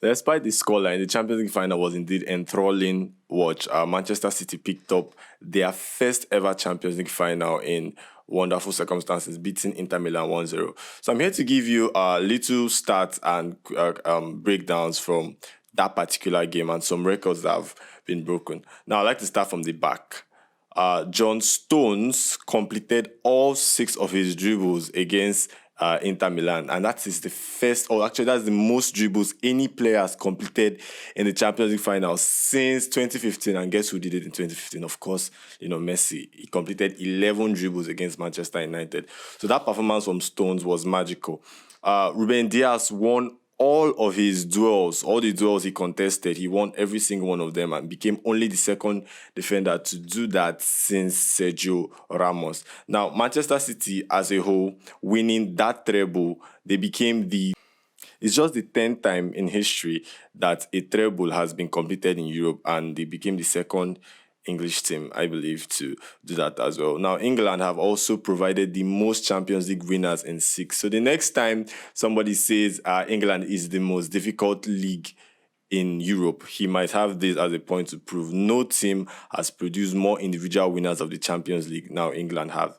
Despite the scoreline, the Champions League final was indeed enthralling watch. Manchester City picked up their first ever Champions League final in wonderful circumstances, beating Inter Milan 1-0. So I'm here to give you little stats and breakdowns from that particular game and some records that have been broken. Now, I'd like to start from the back. John Stones completed all 6 of his dribbles against Inter Milan, and that is the first, or actually that's the most dribbles any player has completed in the Champions League final since 2015. And guess who did it in 2015? Of course, Messi. He completed 11 dribbles against Manchester United. So that performance from Stones was magical. Ruben Dias won all of his duels, all the duels he contested. He won every single one of them and became only the second defender to do that since Sergio Ramos. Now, Manchester City as a whole, winning that treble, they became it's just the 10th time in history that a treble has been completed in Europe, and they became the second English team, I believe, to do that as well. Now, England have also provided the most Champions League winners in 6. So the next time somebody says England is the most difficult league in Europe, he might have this as a point to prove. No team has produced more individual winners of the Champions League. Now, England have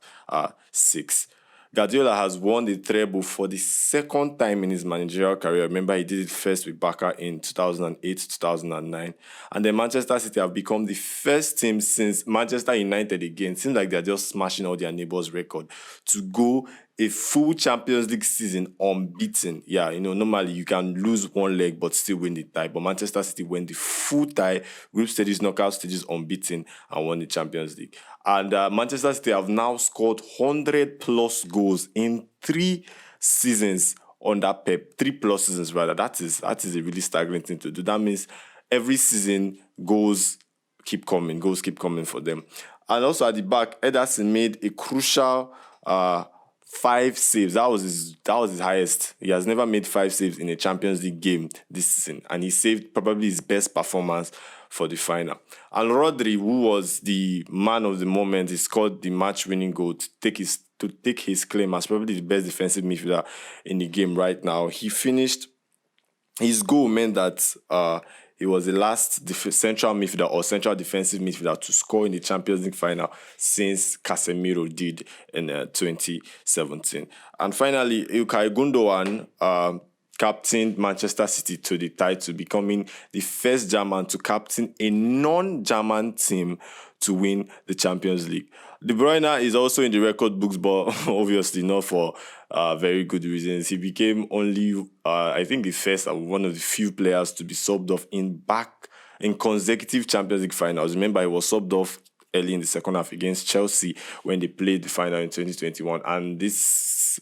6. Guardiola has won the treble for the second time in his managerial career. Remember, he did it first with Barca in 2008-2009. And then Manchester City have become the first team since Manchester United again. Seems like they're just smashing all their neighbors' record to go a full Champions League season unbeaten. Yeah, normally you can lose one leg but still win the tie. But Manchester City went the full tie, group stages, knockout stages unbeaten, and won the Champions League. And Manchester City have now scored 100+ goals in 3 seasons under Pep. 3+ seasons rather. That is a really staggering thing to do. That means every season goals keep coming for them. And also at the back, Ederson made a crucial 5 saves. That was his highest. He has never made 5 saves in a Champions League game this season, and he saved probably his best performance for the final. And Rodri, who was the man of the moment, he scored the match-winning goal to take his claim as probably the best defensive midfielder in the game right now. He finished. His goal meant that he was the last central midfielder or central defensive midfielder to score in the Champions League final since Casemiro did in 2017. And finally, Ilkay Gundogan captained Manchester City to the title, becoming the first German to captain a non-German team to win the Champions League. De Bruyne is also in the record books, but obviously not for very good reasons. He became only, I think, the first and one of the few players to be subbed off in consecutive Champions League finals. Remember, he was subbed off early in the second half against Chelsea when they played the final in 2021. And this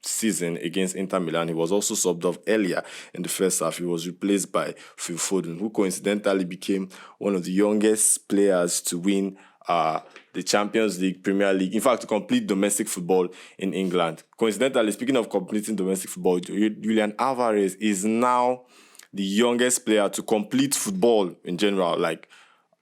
season against Inter Milan, he was also subbed off earlier in the first half. He was replaced by Phil Foden, who coincidentally became one of the youngest players to win the Champions League, Premier League, in fact, to complete domestic football in England. Coincidentally, speaking of completing domestic football, Julian Alvarez is now the youngest player to complete football in general, like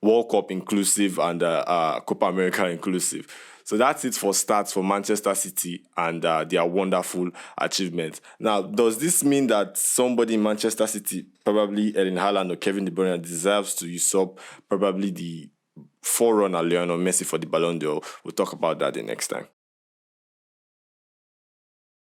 World Cup inclusive and Copa America inclusive. So that's it for stats for Manchester City and their wonderful achievements. Now, does this mean that somebody in Manchester City, probably Erling Haaland or Kevin De Bruyne, deserves to usurp probably the forerunner Lionel Messi for the Ballon d'Or? We'll talk about that the next time.